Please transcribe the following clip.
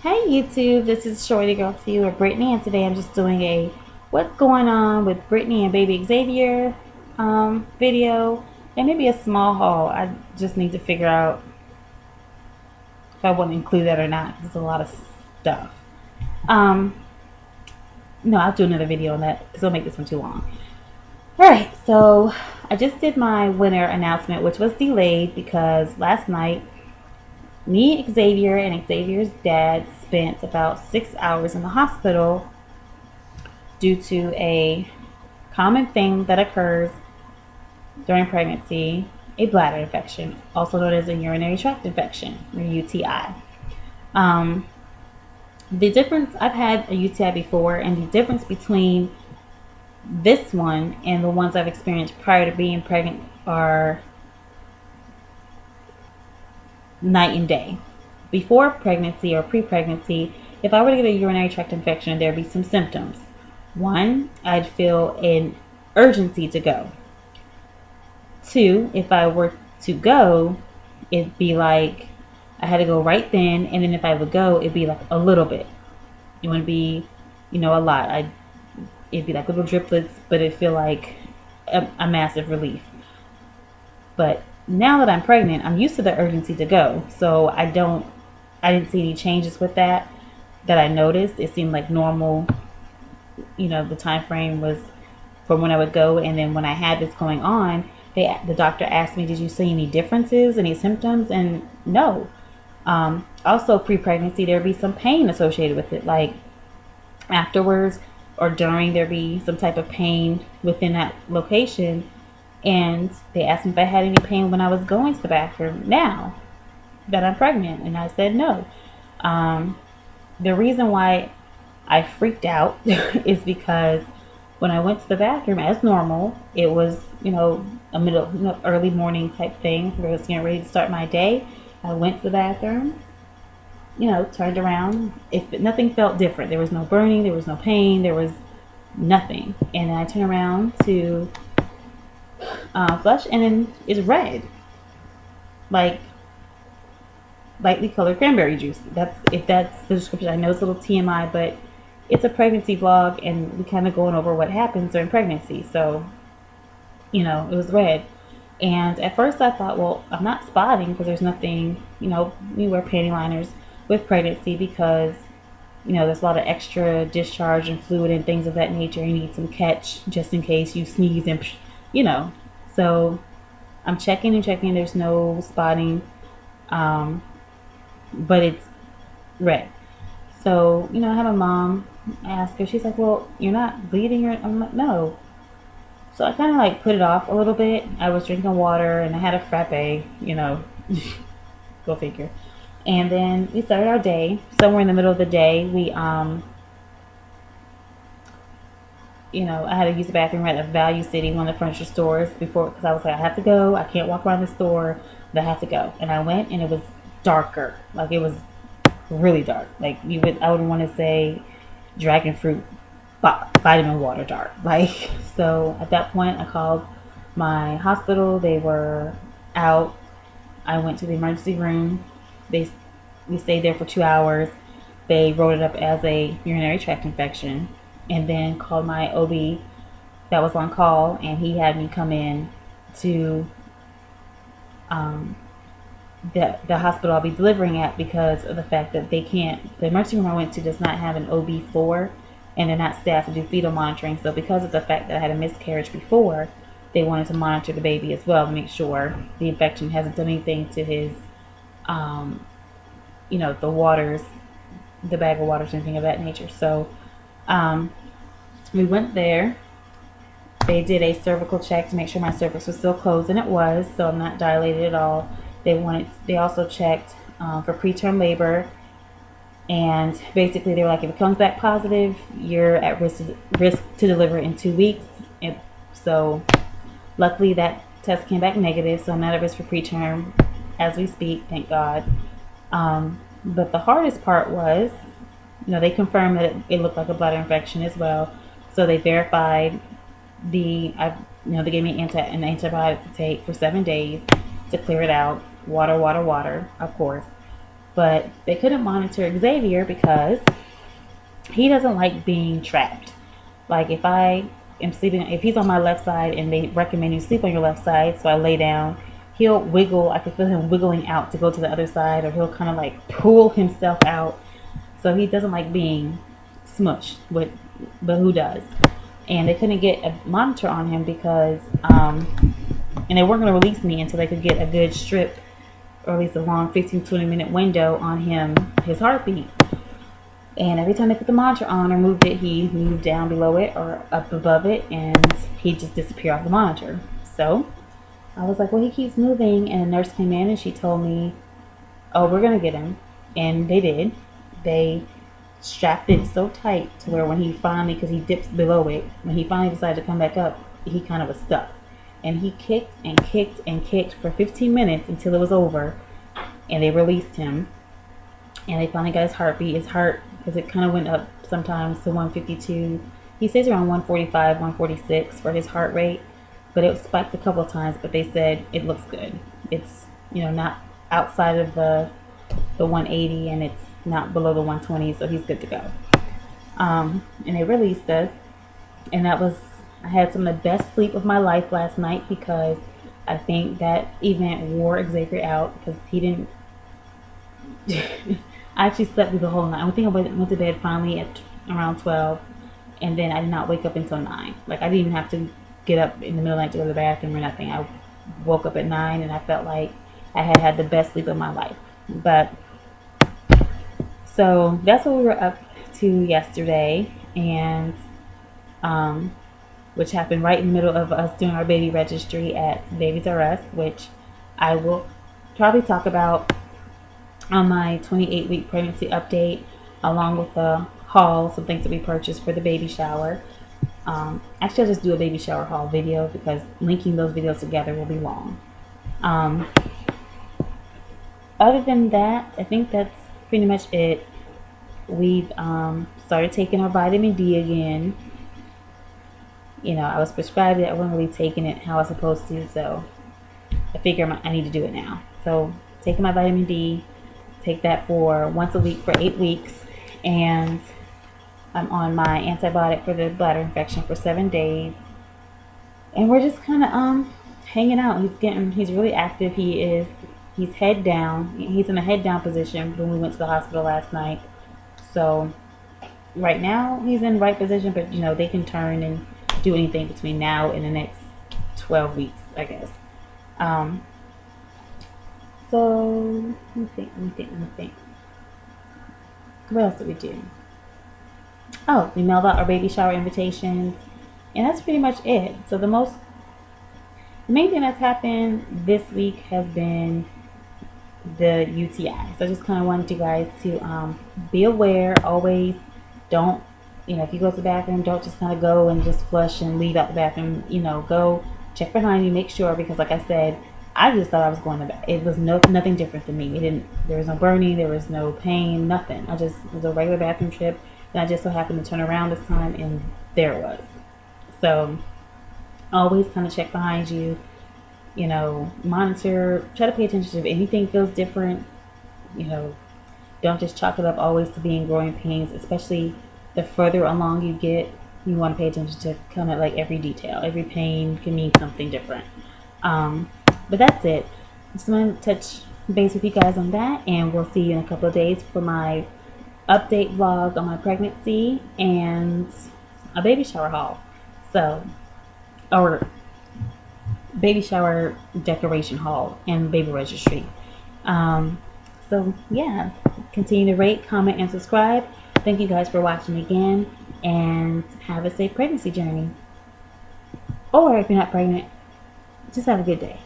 Hey YouTube, this is Shorty Girl to you with Brittany, and today I'm just doing a what's going on with Brittany and baby Xavier video, and maybe a small haul. I just need to figure out if I want to include that or not. There's a lot of stuff. Um, no, I'll do another video on that because it'll make this one too long. Alright, so I just did my winner announcement, which was delayed because last night me, Xavier, and Xavier's dad spent about 6 hours in the hospital due to a common thing that occurs during pregnancy, a bladder infection, also known as a urinary tract infection, or UTI. Um, the difference, I've had a UTI before, and the difference between this one and the ones I've experienced prior to being pregnant are night and day. Before pregnancy or pre-pregnancy, if I were to get a urinary tract infection, there'd be some symptoms. One, I'd feel an urgency to go. Two, if I were to go, it'd be like I had to go right then, and then if I would go, it'd be like a little bit. It wouldn't be, a lot. It'd be like little driplets, but it'd feel like a massive relief. But now that I'm pregnant, I'm used to the urgency to go, so I didn't see any changes with that I noticed. It seemed like normal. The time frame was from when I would go, and then when I had this going on, the doctor asked me, "Did you see any differences, any symptoms?" And no. Also, pre-pregnancy, there'd be some pain associated with it, like afterwards or during, there'd be some type of pain within that location. And they asked me if I had any pain when I was going to the bathroom now that I'm pregnant, and I said no. The reason why I freaked out is because when I went to the bathroom as normal, it was, a early morning type thing. I was getting ready to start my day. I went to the bathroom, turned around. If nothing felt different, there was no burning, there was no pain, there was nothing. And then I turned around to flush, and then it's red, like lightly colored cranberry juice. If that's the description. I know it's a little TMI, but it's a pregnancy vlog, and we kind of going over what happens during pregnancy. So, it was red. And at first I thought, well, I'm not spotting because there's nothing, we wear panty liners with pregnancy because, there's a lot of extra discharge and fluid and things of that nature. You need some catch just in case you sneeze and, So I'm checking and checking. There's no spotting, but it's red. So, I have a mom ask her, she's like, well, you're not bleeding? I'm like, no. So I kind of like put it off a little bit. I was drinking water and I had a frappe, go figure. And then we started our day. Somewhere in the middle of the day, I had to use the bathroom at a Value City, one of the furniture stores before, because I was like, I have to go. I can't walk around the store, but I have to go. And I went, and it was darker. Like, it was really dark. Like, I would want to say dragon fruit vitamin water dark. Like, so at that point, I called my hospital. They were out. I went to the emergency room. We stayed there for 2 hours. They wrote it up as a urinary tract infection, and then called my OB that was on call, and he had me come in to the hospital I'll be delivering at, because of the fact that the emergency room I went to does not have an OB floor, and they're not staffed to do fetal monitoring. So because of the fact that I had a miscarriage before, they wanted to monitor the baby as well to make sure the infection hasn't done anything to his, the waters, the bag of waters, anything of that nature. So we went there. They did a cervical check to make sure my cervix was still closed, and it was, so I'm not dilated at all. They also checked for preterm labor, and basically they were like, if it comes back positive, you're at risk to deliver in 2 weeks. And so luckily that test came back negative, so I'm not at risk for preterm as we speak, thank God. But the hardest part was, they confirmed that it looked like a bladder infection as well. So they verified they gave me an antibiotic to take for 7 days to clear it out. Water, of course. but they couldn't monitor Xavier because he doesn't like being trapped. Like if I am sleeping, if he's on my left side and they recommend you sleep on your left side, so I lay down, he'll wiggle. I can feel him wiggling out to go to the other side, or he'll kind of like pull himself out. So he doesn't like being smushed, but who does? And they couldn't get a monitor on him because, and they weren't going to release me until they could get a good strip, or at least a long 15-20 minute window on him, his heartbeat. And every time they put the monitor on or moved it, he moved down below it or up above it, and he just disappeared off the monitor. So I was like, well, he keeps moving. And a nurse came in and she told me, oh, we're going to get him. And they did. They strapped it so tight to where when he finally, because he dips below it, when he finally decided to come back up, he kind of was stuck. And he kicked and kicked and kicked for 15 minutes until it was over. And they released him. And they finally got his heartbeat. His heart, because it kind of went up sometimes to 152. He stays around 145, 146 for his heart rate. But it spiked a couple of times. But they said it looks good. It's, not outside of the 180, and it's not below the 120. So he's good to go. And they released us. And I had some of the best sleep of my life last night, because I think that event wore Xavier out, because he didn't. I actually slept through the whole night. I think I went to bed finally at around 12, and then I did not wake up until 9. Like, I didn't even have to get up in the middle of the night to go to the bathroom or nothing. I woke up at 9, and I felt like I had the best sleep of my life. But so that's what we were up to yesterday, and which happened right in the middle of us doing our baby registry at Babies R Us, which I will probably talk about on my 28-week pregnancy update, along with the haul, some things that we purchased for the baby shower. Actually, I'll just do a baby shower haul video, because linking those videos together will be long. Other than that, I think that's pretty much it. We've started taking our vitamin D again. I was prescribed it. I wasn't really taking it how I was supposed to, so I figure I need to do it now. So taking my vitamin D, take that for once a week for 8 weeks, and I'm on my antibiotic for the bladder infection for 7 days. And we're just kind of hanging out. He's really active. He's head down. He's in a head down position when we went to the hospital last night. So right now he's in the right position, but they can turn and do anything between now and the next 12 weeks, I guess. So let me think. What else did we do? Oh, we mailed out our baby shower invitations, and that's pretty much it. So the main thing that's happened this week has been the UTI. So I just kind of wanted you guys to be aware. Always don't, if you go to the bathroom, don't just kind of go and just flush and leave out the bathroom. Go check behind you, make sure, because like I said, I just thought I was going to bed. It was nothing different than me. There was no burning, there was no pain, nothing. It was a regular bathroom trip, and I just so happened to turn around this time, and there it was. So always kind of check behind you. Monitor, try to pay attention if anything feels different. Don't just chalk it up always to being growing pains, especially the further along you get. You want to pay attention to kind of like every detail. Every pain can mean something different. But that's it. Just want to touch base with you guys on that, and we'll see you in a couple of days for my update vlog on my pregnancy and a baby shower haul. Or baby shower decoration haul and baby registry. So yeah, continue to rate, comment, and subscribe. Thank you guys for watching again, and have a safe pregnancy journey. Or if you're not pregnant, just have a good day.